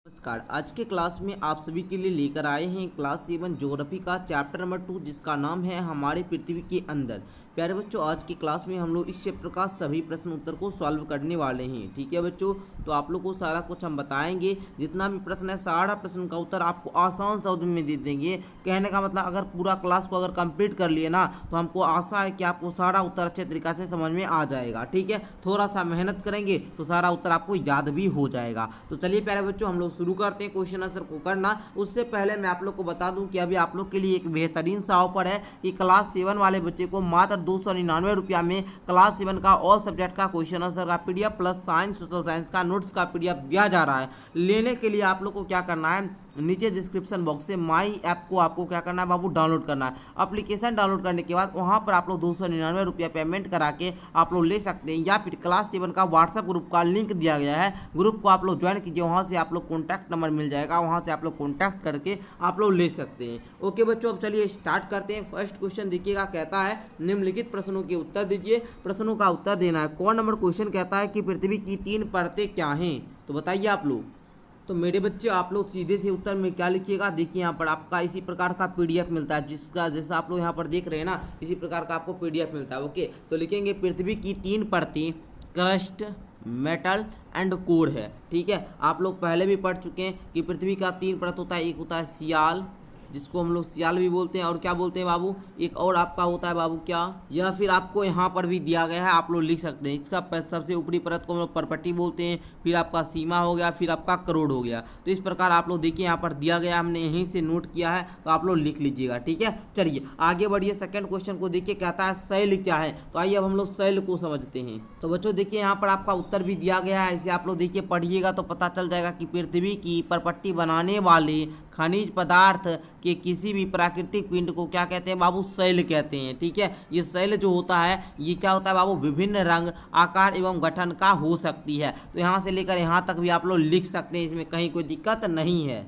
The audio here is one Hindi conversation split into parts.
नमस्कार। आज के क्लास में आप सभी के लिए लेकर आए हैं क्लास 7 ज्योग्राफी का चैप्टर नंबर 2 जिसका नाम है हमारे पृथ्वी के अंदर। प्यारे बच्चों, आज की क्लास में हम लोग इस चैप्टर का सभी प्रश्न उत्तर को सॉल्व करने वाले हैं। ठीक है बच्चों, तो आप लोग को सारा कुछ हम बताएंगे। जितना भी प्रश्न है सारा प्रश्न का उत्तर आपको आसान शब्द में दे देंगे। कहने का मतलब अगर पूरा क्लास को अगर कंप्लीट कर लिए ना तो हमको आशा है कि आपको सारा उत्तर अच्छे तरीके से समझ में आ जाएगा। ठीक है, थोड़ा सा मेहनत करेंगे तो सारा उत्तर आपको याद भी हो जाएगा। तो चलिए प्यारे बच्चों, हम लोग शुरू करते हैं क्वेश्चन आंसर को करना। उससे पहले मैं आप लोग को बता दूं कि अभी आप लोग के लिए एक बेहतरीन सा ऑफर है कि क्लास 7 वाले बच्चे को मात्र 299 रुपया में क्लास 7 का ऑल सब्जेक्ट का क्वेश्चन आंसर का PDF plus science social science का नोट्स का पीडीएफ दिया जा रहा है। लेने के लिए आप लोग को क्या करना है, नीचे डिस्क्रिप्शन बॉक्स से माई ऐप को आपको क्या करना है बाबू, डाउनलोड करना है। एप्लीकेशन डाउनलोड करने के बाद वहां पर आप लोग 299 रुपया पेमेंट करा के आप लोग ले सकते हैं, या फिर क्लास 7 का व्हाट्सएप ग्रुप का लिंक दिया गया है, ग्रुप को आप लोग ज्वाइन कीजिए। वहां से आप लोग कॉन्टैक्ट नंबर मिल जाएगा, वहां से आप लोग कॉन्टैक्ट करके आप लोग ले सकते हैं। ओके बच्चों, अब चलिए स्टार्ट करते हैं। फर्स्ट क्वेश्चन देखिएगा, कहता है निम्नलिखित प्रश्नों के उत्तर दीजिए। प्रश्नों का उत्तर देना है। कौन नंबर क्वेश्चन कहता है कि पृथ्वी की 3 परतें क्या हैं, तो बताइए आप लोग। तो मेरे बच्चे आप लोग सीधे से उत्तर में क्या लिखिएगा, देखिए यहाँ पर आपका इसी प्रकार का पीडीएफ मिलता है, जिसका जैसा आप लोग यहाँ पर देख रहे हैं ना, इसी प्रकार का आपको पीडीएफ मिलता है। ओके, तो लिखेंगे पृथ्वी की 3 परतें क्रस्ट, मेटल एंड कोर है। ठीक है, आप लोग पहले भी पढ़ चुके हैं कि पृथ्वी का 3 परत होता है। एक होता है सियाल, जिसको हम लोग सियाल भी बोलते हैं, और क्या बोलते हैं बाबू, एक और आपका होता है बाबू क्या, या फिर आपको यहाँ पर भी दिया गया है, आप लोग लिख सकते हैं। इसका सबसे ऊपरी परत को हम लोग परपट्टी बोलते हैं, फिर आपका सीमा हो गया, फिर आपका करोड़ हो गया। तो इस प्रकार आप लोग देखिए यहाँ पर दिया गया, हमने यहीं से नोट किया है, तो आप लोग लिख लीजिएगा। ठीक है, चलिए आगे बढ़िए। सेकंड क्वेश्चन को देखिए, कहता है शैल क्या है। तो आइए अब हम लोग शैल को समझते हैं। तो बच्चों देखिए यहाँ पर आपका उत्तर भी दिया गया है, ऐसे आप लोग देखिए पढ़िएगा तो पता चल जाएगा कि पृथ्वी की परपट्टी बनाने वाले खनिज पदार्थ के किसी भी प्राकृतिक पिंड को क्या कहते हैं बाबू, शैल कहते हैं। ठीक है, ये शैल जो होता है ये क्या होता है बाबू, विभिन्न रंग, आकार एवं गठन का हो सकती है। तो यहाँ से लेकर यहाँ तक भी आप लोग लिख सकते हैं, इसमें कहीं कोई दिक्कत नहीं है।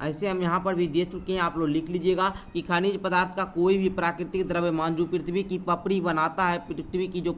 ऐसे हम यहाँ पर भी दे चुके हैं, आप लोग लिख लीजिएगा कि खनिज पदार्थ का कोई भी प्राकृतिक द्रव्यमान जो पृथ्वी की पपड़ी बनाता है, पृथ्वी की जो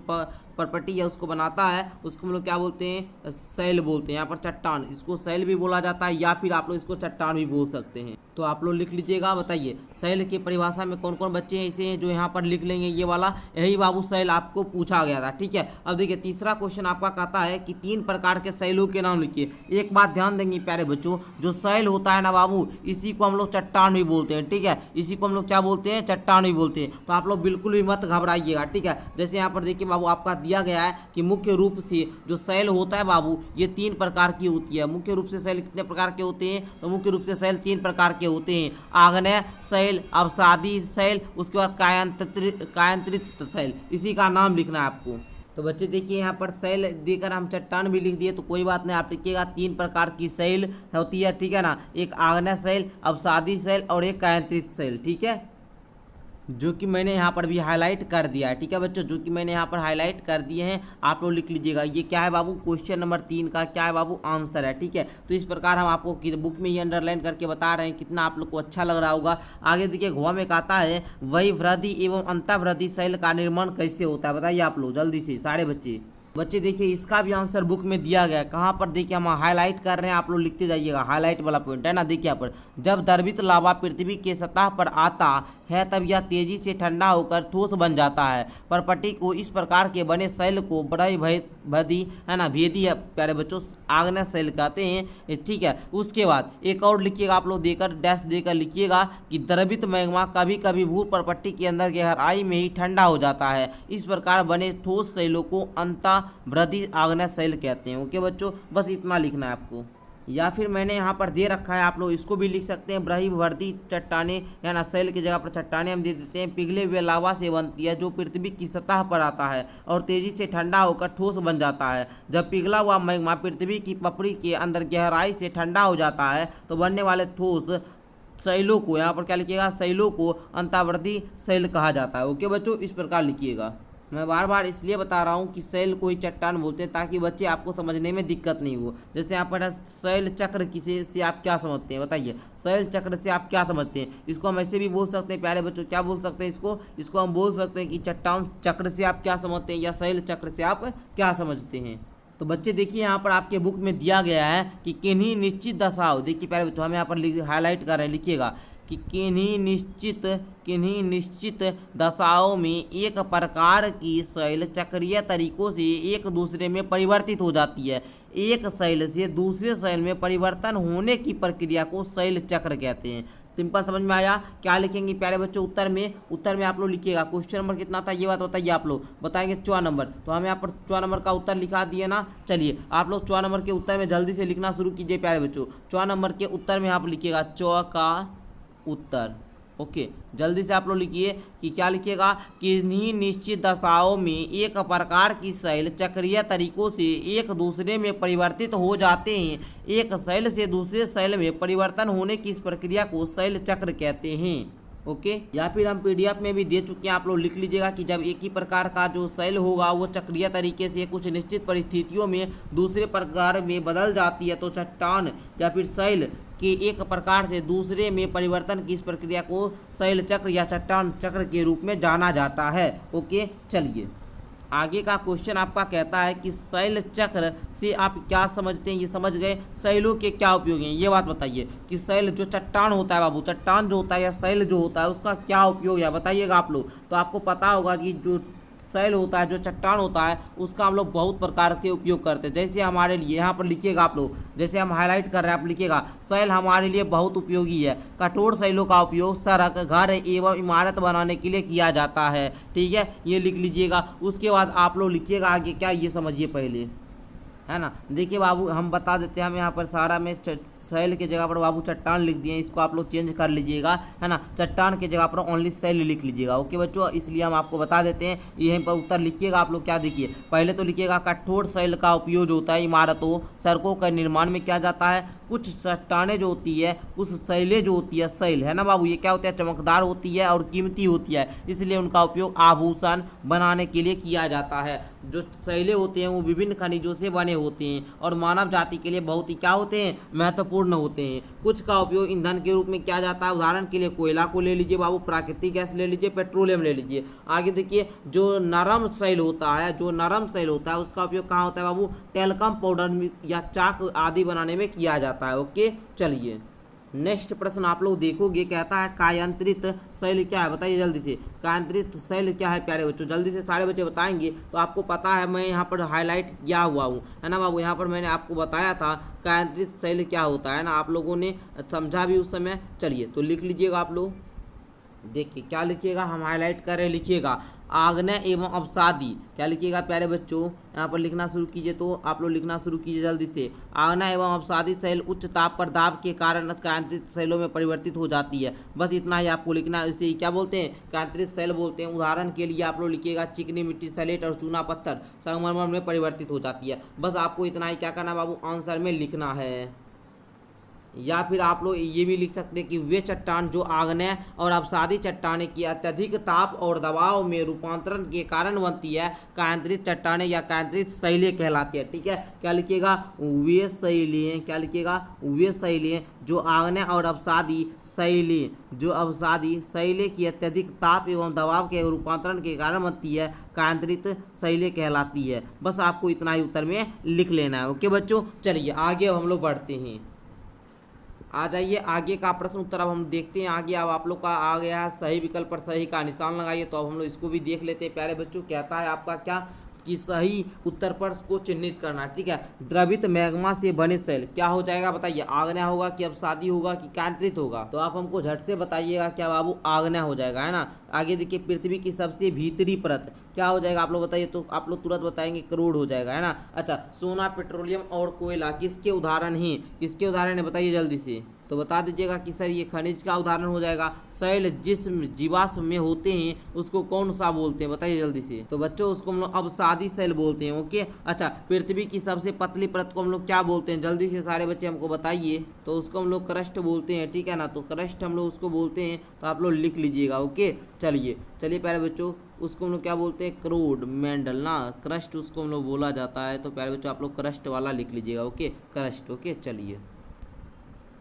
परपट्टी है उसको बनाता है, उसको हम लोग क्या बोलते हैं, शैल बोलते हैं। यहाँ पर चट्टान, इसको शैल भी बोला जाता है, या फिर आप लोग इसको चट्टान भी बोल सकते हैं। तो आप लोग लिख लीजिएगा। बताइए शैल की परिभाषा में कौन कौन बच्चे ऐसे हैं जो यहाँ पर लिख लेंगे, ये वाला यही बाबू शैल आपको पूछा गया था। ठीक है, अब देखिए तीसरा क्वेश्चन आपका कहता है कि 3 प्रकार के शैलों के नाम लिखिए। एक बात ध्यान देंगे प्यारे बच्चों, जो शैल होता है ना बाबू, इसी को हम लोग चट्टान भी बोलते हैं। ठीक है, इसी को हम लोग क्या बोलते हैं, चट्टान भी बोलते हैं। तो आप लोग बिल्कुल भी मत घबराइएगा। ठीक है, जैसे यहाँ पर देखिए बाबू आपका दिया गया है कि मुख्य रूप से जो शैल होता है बाबू ये 3 प्रकार की होती है। मुख्य रूप से शैल कितने प्रकार के होते हैं, तो मुख्य रूप से शैल 3 प्रकार के होते हैं। आग्नेय शैल, अवसादी शैल, उसके बाद कायांतरित शैल, इसी का नाम लिखना है आपको। तो बच्चे देखिए यहाँ पर शैल देकर हम चट्टान भी लिख दिए, तो कोई बात नहीं, आप लिखिएगा 3 प्रकार की शैल होती है। ठीक है ना, एक आग्नेय शैल, अवसादी शैल और एक कायांतरित शैल। ठीक है, जो कि मैंने यहाँ पर भी हाईलाइट कर दिया है। ठीक है बच्चों, जो कि मैंने यहाँ पर हाईलाइट कर दिए हैं, आप लोग लिख लीजिएगा। ये क्या है बाबू, क्वेश्चन नंबर 3 का क्या है बाबू, आंसर है। ठीक है, तो इस प्रकार हम आपको बुक में ही अंडरलाइन करके बता रहे हैं, कितना आप लोग को अच्छा लग रहा होगा। आगे देखिए घुमा में कहता है वही वृद्धि एवं अंतःवृद्धि शैल का निर्माण कैसे होता है, बताइए आप लोग जल्दी से सारे बच्चे देखिए इसका भी आंसर बुक में दिया गया है। कहाँ पर देखिए हम हाईलाइट कर रहे हैं, आप लोग लिखते जाइएगा, हाईलाइट वाला पॉइंट है ना। देखिए यहाँ पर जब द्रवित लावा पृथ्वी के सतह पर आता है तब यह तेजी से ठंडा होकर ठोस बन जाता है। परपट्टी को इस प्रकार के बने शैल को बड़े भदी है ना, भेदी है प्यारे बच्चों, आग्नेय शैल कहते हैं। ठीक है, उसके बाद एक और लिखिएगा, आप लोग देकर डैश देकर लिखिएगा कि द्रवित मैग्मा कभी कभी भू परपट्टी के अंदर गहराई में ही ठंडा हो जाता है। इस प्रकार बने ठोस शैलों को अंतःवृद्धि आग्नेय शैल कहते हैं। ओके बच्चों, बस इतना लिखना है आपको। या फिर मैंने यहाँ पर दे रखा है, आप लोग इसको भी लिख सकते हैं, ब्रह्मवर्ती चट्टाने या ना शैल की जगह पर चट्टाने हम दे देते हैं। पिघले हुए लावा से बनती है जो पृथ्वी की सतह पर आता है और तेजी से ठंडा होकर ठोस बन जाता है। जब पिघला हुआ मैग्मा पृथ्वी की पपड़ी के अंदर गहराई से ठंडा हो जाता है तो बनने वाले ठोस शैलों को, यहाँ पर क्या लिखिएगा, शैलों को अंतःवृद्धि शैल कहा जाता है। ओके बच्चों, इस प्रकार लिखिएगा। मैं बार बार इसलिए बता रहा हूँ कि शैल को ही चट्टान बोलते हैं ताकि बच्चे आपको समझने में दिक्कत नहीं हो। जैसे यहाँ पर शैल चक्र किसे से आप क्या समझते हैं, बताइए शैल चक्र से आप क्या समझते हैं। इसको हम ऐसे भी बोल सकते हैं प्यारे बच्चों, क्या बोल सकते हैं इसको हम बोल सकते हैं कि चट्टान चक्र से आप क्या समझते हैं या शैल चक्र से आप क्या समझते हैं। तो बच्चे देखिए यहाँ पर आपके बुक में दिया गया है कि किन्हीं निश्चित दशाओं, देखिए प्यारे बच्चों हम यहाँ पर हाईलाइट कर रहे हैं, लिखिएगा कि किन्हीं निश्चित दशाओं में एक प्रकार की शैल चक्रीय तरीकों से एक दूसरे में परिवर्तित हो जाती है। एक शैल से दूसरे शैल में परिवर्तन होने की प्रक्रिया को शैल चक्र कहते हैं। सिंपल समझ में आया। क्या लिखेंगे प्यारे बच्चों उत्तर में आप लोग लिखिएगा। क्वेश्चन नंबर कितना था ये बात बताइए, आप लोग बताएंगे 14 नंबर। तो हम यहाँ पर 14 नंबर का उत्तर लिखा दिए ना। चलिए आप लोग 14 नंबर के उत्तर में जल्दी से लिखना शुरू कीजिए प्यारे बच्चों। 14 नंबर के उत्तर में आप लिखिएगा 14 का उत्तर। ओके, जल्दी से आप लोग लिखिए कि क्या लिखिएगा, किन्हीं निश्चित दशाओं में एक प्रकार की शैल चक्रीय तरीकों से एक दूसरे में परिवर्तित हो जाते हैं। एक शैल से दूसरे शैल में परिवर्तन होने की इस प्रक्रिया को शैल चक्र कहते हैं। ओके, या फिर हम पीडीएफ में भी दे चुके हैं, आप लोग लिख लीजिएगा कि जब एक ही प्रकार का जो शैल होगा वो चक्रीय तरीके से कुछ निश्चित परिस्थितियों में दूसरे प्रकार में बदल जाती है तो चट्टान या फिर शैल के एक प्रकार से दूसरे में परिवर्तन की इस प्रक्रिया को शैल चक्र या चट्टान चक्र के रूप में जाना जाता है। ओके, चलिए आगे का क्वेश्चन आपका कहता है कि शैल चक्र से आप क्या समझते हैं, ये समझ गए। शैलों के क्या उपयोग हैं ये बात बताइए कि शैल जो चट्टान होता है बाबू, चट्टान जो होता है या शैल जो होता है उसका क्या उपयोग है बताइएगा आप लोग। तो आपको पता होगा कि जो शैल होता है, जो चट्टान होता है, उसका हम लोग बहुत प्रकार के उपयोग करते हैं। जैसे हमारे लिए यहाँ पर लिखिएगा आप लोग, जैसे हम हाईलाइट कर रहे हैं आप लिखिएगा, शैल हमारे लिए बहुत उपयोगी है। कठोर शैलों का उपयोग सड़क, घर एवं इमारत बनाने के लिए किया जाता है। ठीक है, ये लिख लीजिएगा। उसके बाद आप लोग लिखिएगा आगे क्या, ये समझिए पहले, है ना। देखिए बाबू हम बता देते हैं, हम यहाँ पर सारा में शैल के जगह पर बाबू चट्टान लिख दिए, इसको आप लोग चेंज कर लीजिएगा, है ना। चट्टान के जगह पर ओनली शैल लिख लीजिएगा। ओके बच्चों, इसलिए हम आपको बता देते हैं। यहीं पर उत्तर लिखिएगा आप लोग। क्या देखिए, पहले तो लिखिएगा कठोर शैल का उपयोग जो होता है इमारतों, सड़कों के निर्माण में किया जाता है। कुछ चट्टानें जो होती है, कुछ शैलें जो होती है, शैल है ना बाबू, ये क्या होती है, चमकदार होती है और कीमती होती है, इसलिए उनका उपयोग आभूषण बनाने के लिए किया जाता है। जो शैलें होते हैं वो विभिन्न खनिजों से बने होते हैं और मानव जाति के लिए बहुत ही क्या होते हैं, महत्वपूर्ण होते हैं। कुछ का उपयोग ईंधन के रूप में किया जाता है। उदाहरण के लिए कोयला को ले लीजिए बाबू, प्राकृतिक गैस ले लीजिए, पेट्रोलियम ले लीजिए। आगे देखिए जो नरम शैल होता है, उसका उपयोग कहाँ होता है बाबू, टेल्कम पाउडर या चाक आदि बनाने में किया जाता है। ओके, चलिए नेक्स्ट प्रश्न आप लोग देखोगे, कहता है कायांतरित शैल क्या है बताइए जल्दी से। कायांतरित शैल क्या है प्यारे बच्चों, जल्दी से सारे बच्चे बताएंगे। तो आपको पता है मैं यहाँ पर हाईलाइट किया हुआ हूँ, है ना बाबू। यहाँ पर मैंने आपको बताया था कायांतरित शैल क्या होता है ना, आप लोगों ने समझा भी उस समय। चलिए तो लिख लीजिएगा आप लोग। देखिए क्या लिखिएगा, हम हाईलाइट कर रहे, लिखिएगा आग्नेय एवं अवसादी। क्या लिखिएगा प्यारे बच्चों, यहाँ पर लिखना शुरू कीजिए। तो आप लोग लिखना शुरू कीजिए जल्दी से। आग्नेय एवं अवसादी शैल उच्च ताप पर दाब के कारण कायांतरित शैलों में परिवर्तित हो जाती है। बस इतना ही आपको लिखना है। इसे क्या बोलते हैं, कायांतरित शैल बोलते हैं। उदाहरण के लिए आप लोग लिखिएगा चिकनी मिट्टी, सलेट और चूना पत्थर संगमरमर में परिवर्तित हो जाती है। बस आपको इतना ही क्या करना है बाबू, आंसर में लिखना है। या फिर आप लोग ये भी लिख सकते हैं कि वे चट्टान जो आग्नेय और अवसादी चट्टाने की अत्यधिक ताप और दबाव में रूपांतरण के कारण बनती है, कायांतरित चट्टाने या कायांतरित शैलें कहलाती है। ठीक है, क्या लिखिएगा, वे शैलें। क्या लिखिएगा, वे शैलें जो आग्नेय और अवसादी शैलें की अत्यधिक ताप एवं दबाव के रूपांतरण के कारण बनती है, कायांतरित शैलें कहलाती है। बस आपको इतना ही उत्तर में लिख लेना है। ओके बच्चों, चलिए आगे हम लोग बढ़ते हैं। आ जाइए आगे का प्रश्न उत्तर अब हम देखते हैं। आगे अब आप लोग का आ गया है सही विकल्प पर सही का निशान लगाइए। तो अब हम लोग इसको भी देख लेते हैं प्यारे बच्चों। कहता है आपका क्या कि सही उत्तर पर को चिन्हित करना। ठीक है, द्रवित मैग्मा से बने शैल क्या हो जाएगा बताइए, आग्नेय होगा कि अवसादी होगा कि कायांतरित होगा। तो आप हमको झट से बताइएगा क्या बाबू, आग्नेय हो जाएगा, है ना। आगे देखिए पृथ्वी की सबसे भीतरी परत क्या हो जाएगा आप लोग बताइए। तो आप लोग तुरंत बताएंगे करोड़ हो जाएगा, है ना। अच्छा, सोना, पेट्रोलियम और कोयला किसके उदाहरण हैं, किसके उदाहरण है बताइए जल्दी से। तो बता दीजिएगा कि सर ये खनिज का उदाहरण हो जाएगा। शैल जिस जीवाश्म में होते हैं उसको कौन सा बोलते हैं बताइए जल्दी से। तो बच्चों उसको हम लोग अवसादी शैल बोलते हैं। ओके, अच्छा पृथ्वी की सबसे पतली परत को हम लोग क्या बोलते हैं जल्दी से सारे बच्चे हमको बताइए। तो उसको हम लोग क्रस्ट बोलते हैं। ठीक है ना, तो क्रस्ट हम लोग उसको बोलते हैं। तो आप लोग लिख लीजिएगा। ओके, चलिए प्यारे बच्चों, उसको हम लोग क्या बोलते हैं, क्रोड मेंडल ना, क्रस्ट उसको हम लोग बोला जाता है। तो प्यारे बच्चों आप लोग क्रस्ट वाला लिख लीजिएगा। Okay, crust. ओके, चलिए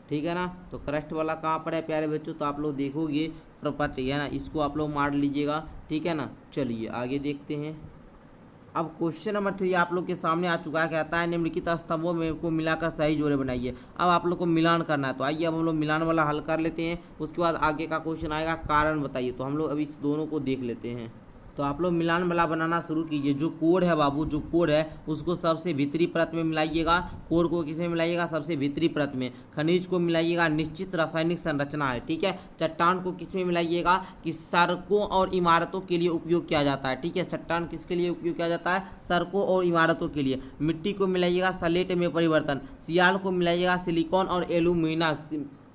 ठीक है ना। तो क्रस्ट वाला कहाँ पर है प्यारे बच्चों, तो आप लोग देखोगे प्रॉपर्टी है ना, इसको आप लोग मार लीजिएगा। ठीक है ना, चलिए आगे देखते हैं। अब क्वेश्चन नंबर 3 आप लोग के सामने आ चुका है। कहता है निम्नलिखित स्तंभों में को मिलाकर सही जोड़े बनाइए। अब आप लोग को मिलान करना है, तो आइए अब हम लोग मिलान वाला हल कर लेते हैं। उसके बाद आगे का क्वेश्चन आएगा कारण बताइए। तो हम लोग अभी इस दोनों को देख लेते हैं। तो आप लोग मिलान वाला बनाना शुरू कीजिए। जो कोड है बाबू, जो कोड है उसको सबसे भीतरी परत में मिलाइएगा। कोड को किस में मिलाइएगा? सबसे भीतरी परत में। खनिज को मिलाइएगा, निश्चित रासायनिक संरचना है, ठीक है। चट्टान को किस में मिलाइएगा? कि सड़कों और इमारतों के लिए उपयोग किया जाता है, ठीक है। चट्टान किसके लिए उपयोग किया जाता है? सड़कों और इमारतों के लिए। मिट्टी को मिलाइएगा, सलेट में परिवर्तन। सियाल को मिलाइएगा, सिलिकॉन और एल्यूमिना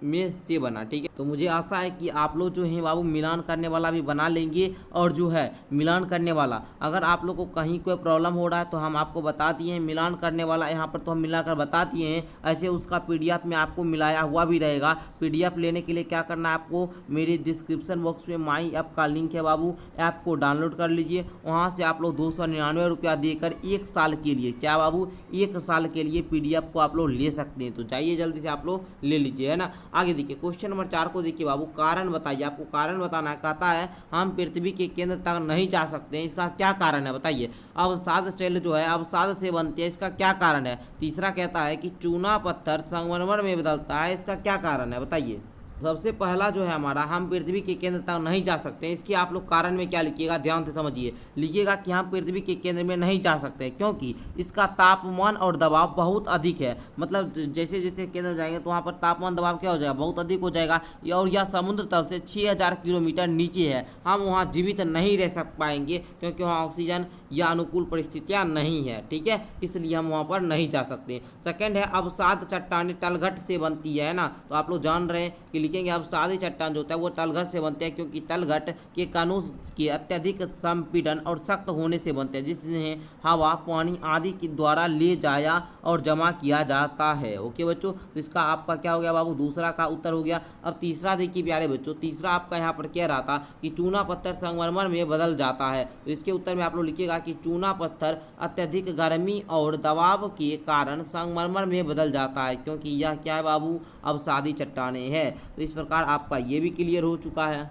में से बना, ठीक है। तो मुझे आशा है कि आप लोग जो हैं बाबू मिलान करने वाला भी बना लेंगे। और जो है मिलान करने वाला, अगर आप लोग को कहीं कोई प्रॉब्लम हो रहा है तो हम आपको बता दिए हैं। मिलान करने वाला यहाँ पर तो हम मिलाकर बता दिए हैं। ऐसे उसका PDF में आपको मिलाया हुआ भी रहेगा। PDF लेने के लिए क्या करना है आपको? मेरे डिस्क्रिप्शन बॉक्स में माई ऐप का लिंक है बाबू, ऐप को डाउनलोड कर लीजिए। वहाँ से आप लोग 299 रुपया देकर 1 साल के लिए, क्या बाबू? 1 साल के लिए PDF को आप लोग ले सकते हैं। तो जाइए जल्दी से आप लोग ले लीजिए, है ना। आगे देखिए क्वेश्चन नंबर 4 को देखिए बाबू। कारण बताइए, आपको कारण बताना है। कहता है हम पृथ्वी के केंद्र तक नहीं जा सकते हैं, इसका क्या कारण है बताइए। अवसाद शैल जो है अवसाद से बनती है, इसका क्या कारण है। तीसरा कहता है कि चूना पत्थर संगमरमर में बदलता है, इसका क्या कारण है बताइए। सबसे पहला जो है हमारा, हम पृथ्वी के केंद्र तक नहीं जा सकते, इसकी आप लोग कारण में क्या लिखिएगा? ध्यान से समझिए। लिखिएगा कि हम पृथ्वी के केंद्र में नहीं जा सकते क्योंकि इसका तापमान और दबाव बहुत अधिक है। मतलब जैसे जैसे केंद्र जाएंगे तो वहाँ पर तापमान दबाव क्या हो जाएगा? बहुत अधिक हो जाएगा। और यह समुद्र तल से 6000 किलोमीटर नीचे है। हम वहाँ जीवित नहीं रह पाएंगे क्योंकि वहाँ ऑक्सीजन या अनुकूल परिस्थितियाँ नहीं है, ठीक है। इसलिए हम वहाँ पर नहीं जा सकते। सेकेंड है अवसाद चट्टानें तलघट से बनती है ना। तो आप लोग जान रहे हैं कि लिखेंगे अवसादी चट्टान जो होता है वो तलघट से बनते हैं क्योंकि तलघट के कणों के अत्यधिक संपीड़न और सख्त होने से बनते हैं, जिसमें हवा, पानी आदि के द्वारा ले जाया और जमा किया जाता है। ओके बच्चों, तो इसका आपका क्या हो गया बाबू? दूसरा का उत्तर हो गया। अब तीसरा देखिए प्यारे बच्चों, तीसरा आपका यहाँ पर कह रहा था कि चूना पत्थर संगमरमर में बदल जाता है। तो इसके उत्तर में आप लोग लिखिएगा कि चूना पत्थर अत्यधिक गर्मी और दबाव के कारण संगमरमर में बदल जाता है क्योंकि यह क्या है बाबू? अवसादी चट्टानें हैं। तो इस प्रकार आपका ये भी क्लियर हो चुका है।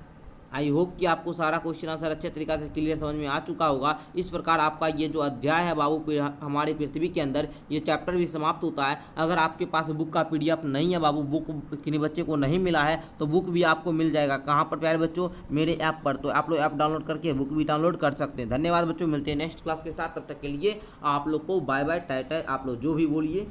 आई होप कि आपको सारा क्वेश्चन आंसर अच्छे तरीके से क्लियर समझ में आ चुका होगा। इस प्रकार आपका ये जो अध्याय है बाबू हमारे पृथ्वी के अंदर, ये चैप्टर भी समाप्त होता है। अगर आपके पास बुक का PDF नहीं है बाबू, बुक किन्हीं बच्चे को नहीं मिला है तो बुक भी आपको मिल जाएगा। कहाँ पर प्यारे बच्चों? मेरे ऐप पर। तो आप लोग ऐप डाउनलोड करके बुक भी डाउनलोड कर सकते हैं। धन्यवाद बच्चों, मिलते हैं नेक्स्ट क्लास के साथ। तब तक के लिए आप लोग को बाय बाय, टाटा। आप लोग जो भी बोलिए।